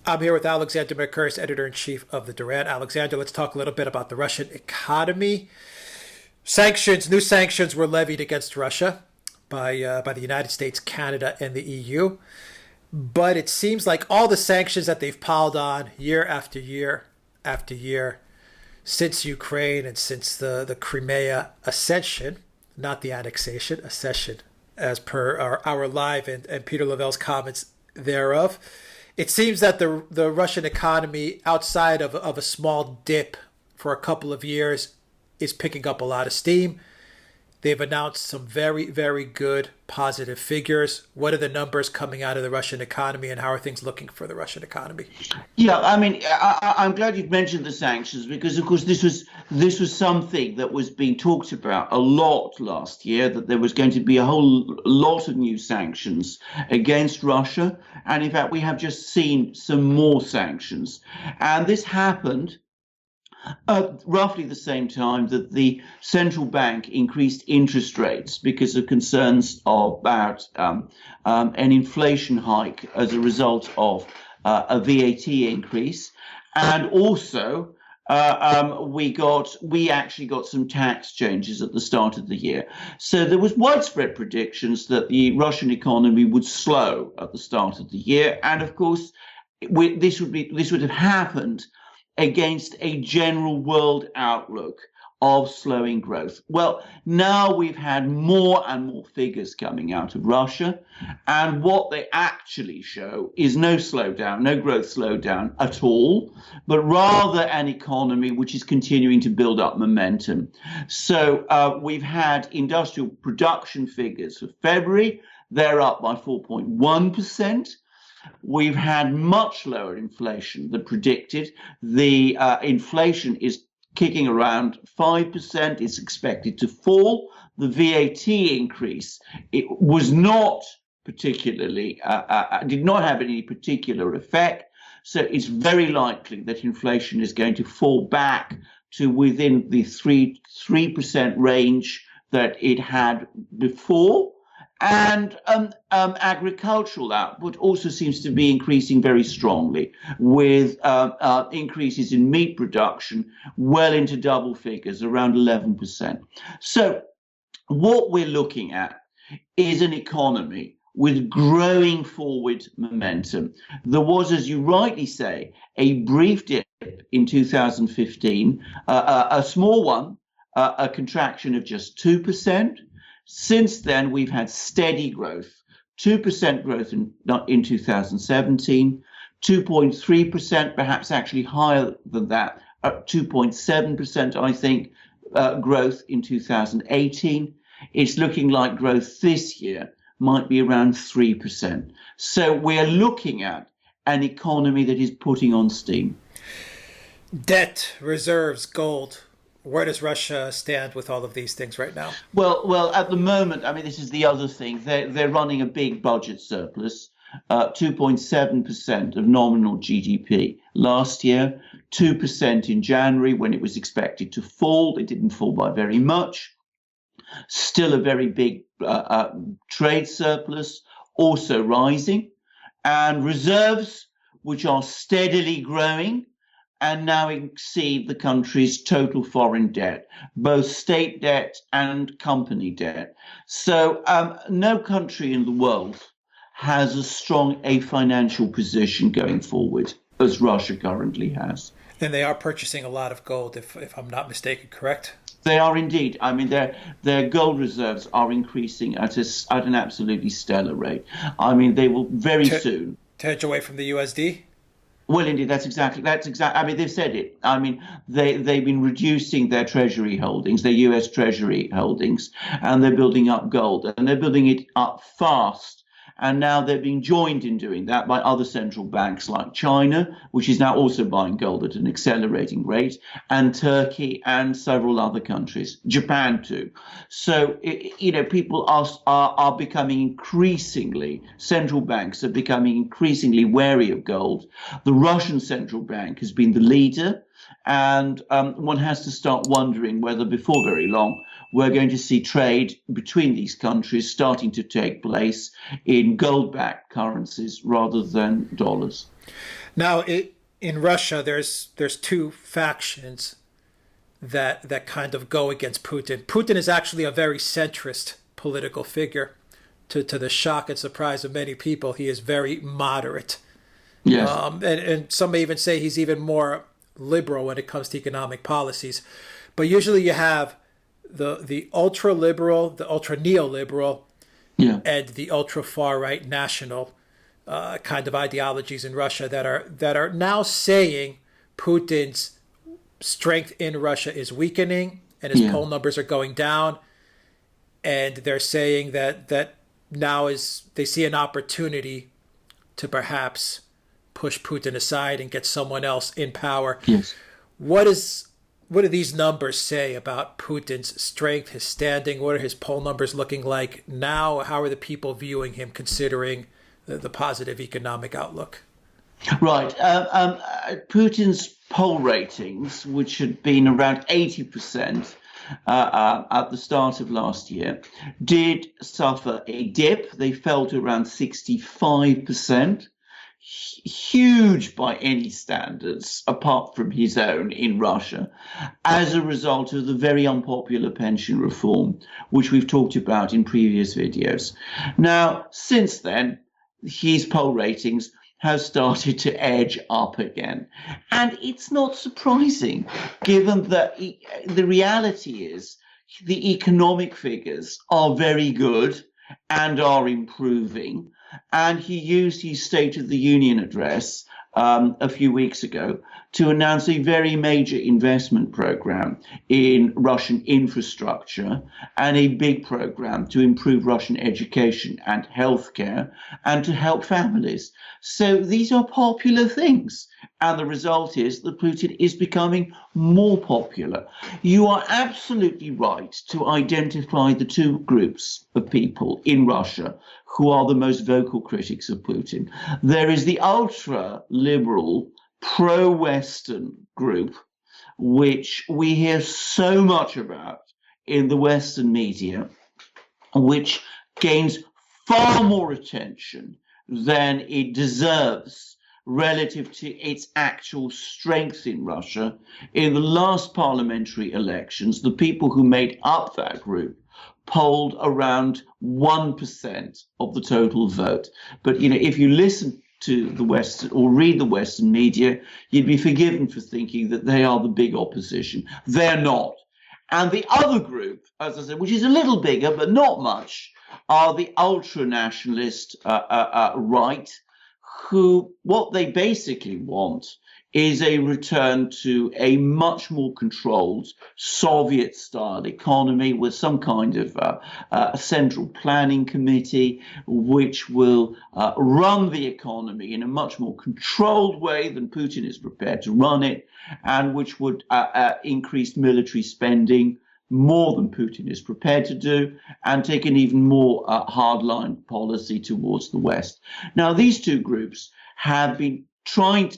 I'm here with Alexander Mercouris, editor-in-chief of the Duran. Alexander, let's talk a little bit about the Russian economy. New sanctions were levied against Russia by the United States, Canada, and the EU. But it seems like all the sanctions that they've piled on year after year after year since Ukraine and since the Crimea accession, not the annexation, accession, as per our live and Peter Lavelle's comments thereof. It seems that the Russian economy, outside of a small dip for a couple of years, is picking up a lot of steam. They've announced some very, very good positive figures. What are the numbers coming out of the Russian economy, and how are things looking for the Russian economy? Yeah, I'm glad you've mentioned the sanctions because, of course, this was something that was being talked about a lot last year, that there was going to be a whole lot of new sanctions against Russia. And in fact, we have just seen some more sanctions. And this happened roughly the same time that the central bank increased interest rates because of concerns about an inflation hike as a result of a VAT increase. And also, we actually got some tax changes at the start of the year. So there was widespread predictions that the Russian economy would slow at the start of the year. And of course, this would have happened against a general world outlook of slowing growth. Well, now we've had more and more figures coming out of Russia, and what they actually show is no slowdown, no growth slowdown at all, but rather an economy which is continuing to build up momentum. So we've had industrial production figures for February. They're up by 4.1%. We've had much lower inflation than predicted. The inflation is kicking around 5%. It's expected to fall. The VAT increase, it was not particularly, did not have any particular effect. So it's very likely that inflation is going to fall back to within the 3% range that it had before. And agricultural output also seems to be increasing very strongly, with increases in meat production well into double figures, around 11%. So what we're looking at is an economy with growing forward momentum. There was, as you rightly say, a brief dip in 2015, a small one, a contraction of just 2%. Since then, we've had steady growth, 2% growth in 2017, 2.3%, perhaps actually higher than that, 2.7%, I think, growth in 2018. It's looking like growth this year might be around 3%. So we're looking at an economy that is putting on steam. Debt, reserves, gold. Where does Russia stand with all of these things right now? Well, at the moment, I mean, this is the other thing. They're running a big budget surplus, 2.7% of nominal GDP last year, 2% in January when it was expected to fall. It didn't fall by very much. Still a very big trade surplus, also rising, and reserves, which are steadily growing, and now exceed the country's total foreign debt, both state debt and company debt. So no country in the world has as strong a financial position going forward as Russia currently has. And they are purchasing a lot of gold, if I'm not mistaken, correct? They are indeed. I mean, their gold reserves are increasing at an absolutely stellar rate. I mean, they will very soon. To edge away from the USD? Well, indeed, that's exactly. I mean, they've said it. I mean, they've been reducing their treasury holdings, their U.S. treasury holdings, and they're building up gold, and they're building it up fast. And now they're being joined in doing that by other central banks like China, which is now also buying gold at an accelerating rate, and Turkey and several other countries, Japan too. So, people are becoming increasingly, central banks are becoming increasingly wary of gold. The Russian central bank has been the leader. And one has to start wondering whether before very long we're going to see trade between these countries starting to take place in gold-backed currencies rather than dollars. Now, in Russia, there's two factions that kind of go against Putin. Putin is actually a very centrist political figure. To the shock and surprise of many people, he is very moderate. Yes. And some may even say he's even more liberal when it comes to economic policies. But usually you have the ultra liberal, the ultra neoliberal, and the ultra far right national kind of ideologies in Russia that are now saying Putin's strength in Russia is weakening and his poll numbers are going down, and they're saying that now they see an opportunity to perhaps push Putin aside and get someone else in power. Yes. What do these numbers say about Putin's strength, his standing? What are his poll numbers looking like now? How are the people viewing him, considering the positive economic outlook? Right. Putin's poll ratings, which had been around 80% at the start of last year, did suffer a dip. They fell to around 65%. Huge by any standards, apart from his own in Russia, as a result of the very unpopular pension reform, which we've talked about in previous videos. Now, since then, his poll ratings have started to edge up again. And it's not surprising, given that the reality is the economic figures are very good and are improving. And he used his State of the Union address a few weeks ago to announce a very major investment program in Russian infrastructure and a big program to improve Russian education and healthcare and to help families. So these are popular things. And the result is that Putin is becoming more popular. You are absolutely right to identify the two groups of people in Russia who are the most vocal critics of Putin. There is the ultra-liberal, pro-Western group, which we hear so much about in the Western media, which gains far more attention than it deserves relative to its actual strength in Russia. In the last parliamentary elections, the people who made up that group polled around 1% of the total vote. But, if you listen to the Western or read the Western media, you'd be forgiven for thinking that they are the big opposition. They're not. And the other group, as I said, which is a little bigger, but not much, are the ultra-nationalist right, who what they basically want is a return to a much more controlled Soviet-style economy with some kind of a central planning committee which will run the economy in a much more controlled way than Putin is prepared to run it, and which would increase military spending more than Putin is prepared to do, and take an even more hardline policy towards the West. Now, these two groups have been tried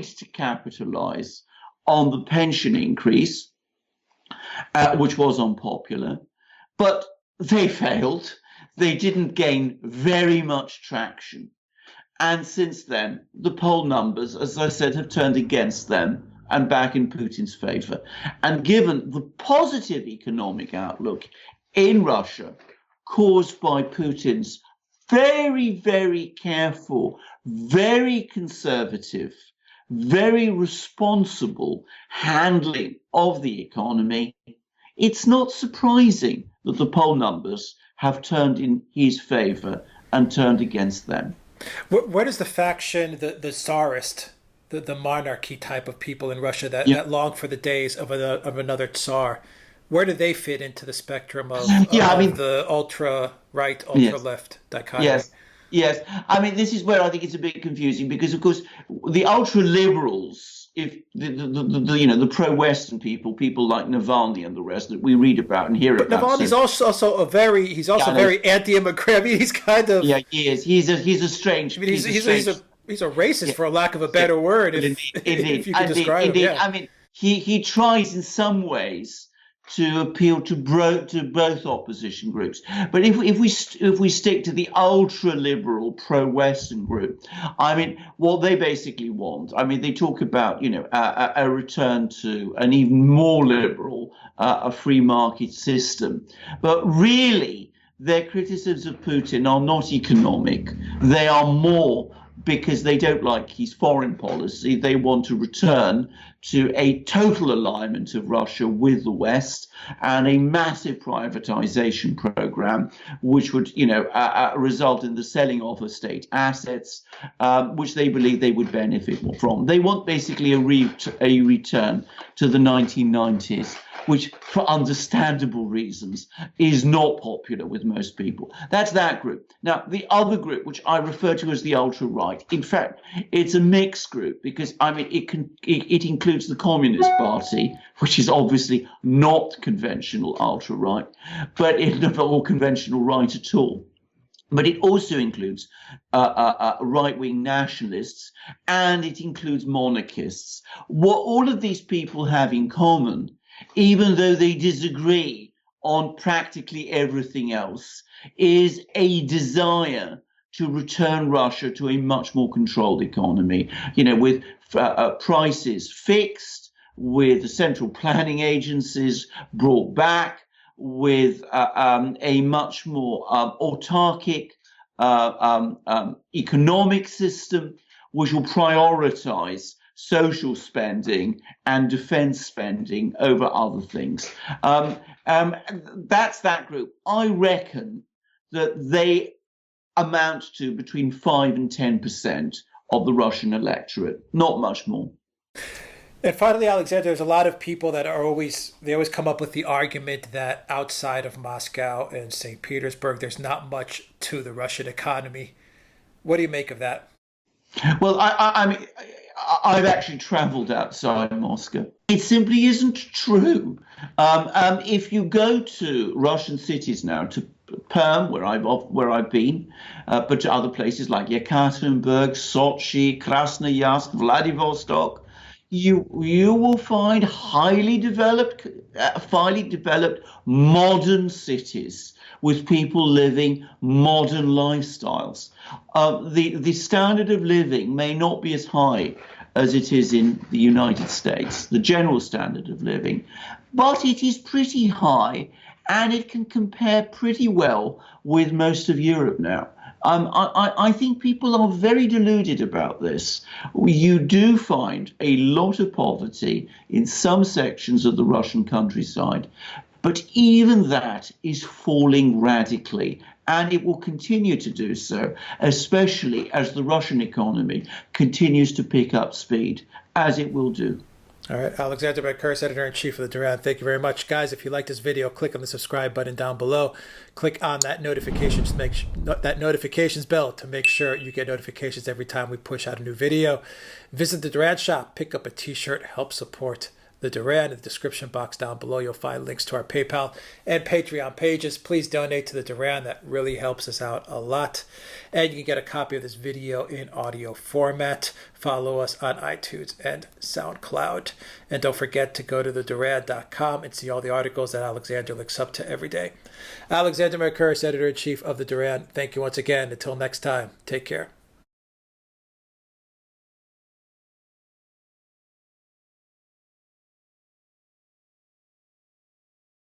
to capitalize on the pension increase, which was unpopular, but they failed. They didn't gain very much traction. And since then, the poll numbers, as I said, have turned against them and back in Putin's favor. And given the positive economic outlook in Russia caused by Putin's very, very careful, very conservative, very responsible handling of the economy, it's not surprising that the poll numbers have turned in his favor and turned against them. Where does the faction, the Tsarist, the monarchy type of people in Russia that long for the days of another Tsar, where do they fit into the spectrum of the ultra-right, ultra-left dichotomy? Yes. I mean, this is where I think it's a bit confusing because, of course, the ultra-liberals, if the pro-Western people like Navalny and the rest that we read about and hear about. Navalny's also very anti-immigrant. I mean, he's kind of he is. He's a strange. I mean, he's He's a racist, Yeah, for a lack of a yeah. better word, Well, if indeed, if indeed, you could describe him. indeed. Yeah. I mean, he tries in some ways to appeal to both opposition groups. But if we stick to the ultra liberal pro Western group, I mean, what they basically want. I mean, they talk about a return to an even more liberal a free market system, but really their criticisms of Putin are not economic. They are more because they don't like his foreign policy. They want to return to a total alignment of Russia with the West and a massive privatization program, which would, result in the selling of state assets, which they believe they would benefit from. They want basically a return to the 1990s, which, for understandable reasons, is not popular with most people. That's that group. Now, the other group, which I refer to as the ultra-right, in fact, it's a mixed group because, I mean, it includes the Communist Party, which is obviously not conventional ultra-right, but it's not all conventional right at all. But it also includes right-wing nationalists, and it includes monarchists. What all of these people have in common, even though they disagree on practically everything else, is a desire to return Russia to a much more controlled economy, with prices fixed, with the central planning agencies brought back, with a much more autarkic economic system, which will prioritize social spending and defense spending over other things. That's that group. I reckon that they amount to between 5 and 10% of the Russian electorate, not much more. And finally, Alexander, there's a lot of people that they always come up with the argument that outside of Moscow and St. Petersburg, there's not much to the Russian economy. What do you make of that? Well, I mean, I've actually traveled outside Moscow. It simply isn't true. If you go to Russian cities now, to Perm, where I've been, but to other places like Yekaterinburg, Sochi, Krasnoyarsk, Vladivostok, you will find highly developed modern cities with people living modern lifestyles. The standard of living may not be as high as it is in the United States, the general standard of living, but it is pretty high, and it can compare pretty well with most of Europe now. I think people are very deluded about this. You do find a lot of poverty in some sections of the Russian countryside, but even that is falling radically, and it will continue to do so, especially as the Russian economy continues to pick up speed, as it will do. All right, Alexander Mercouris, Editor-in-Chief of the Duran. Thank you very much. Guys, if you like this video, click on the subscribe button down below. Click on that notifications bell to make sure you get notifications every time we push out a new video. Visit the Duran shop, pick up a t-shirt, help support the Duran. In the description box down below, you'll find links to our PayPal and Patreon pages. Please donate to the Duran. That really helps us out a lot. And you can get a copy of this video in audio format. Follow us on iTunes and SoundCloud. And don't forget to go to theduran.com and see all the articles that Alexander links up to every day. Alexander Mercouris, Editor-in-Chief of the Duran. Thank you once again. Until next time, take care.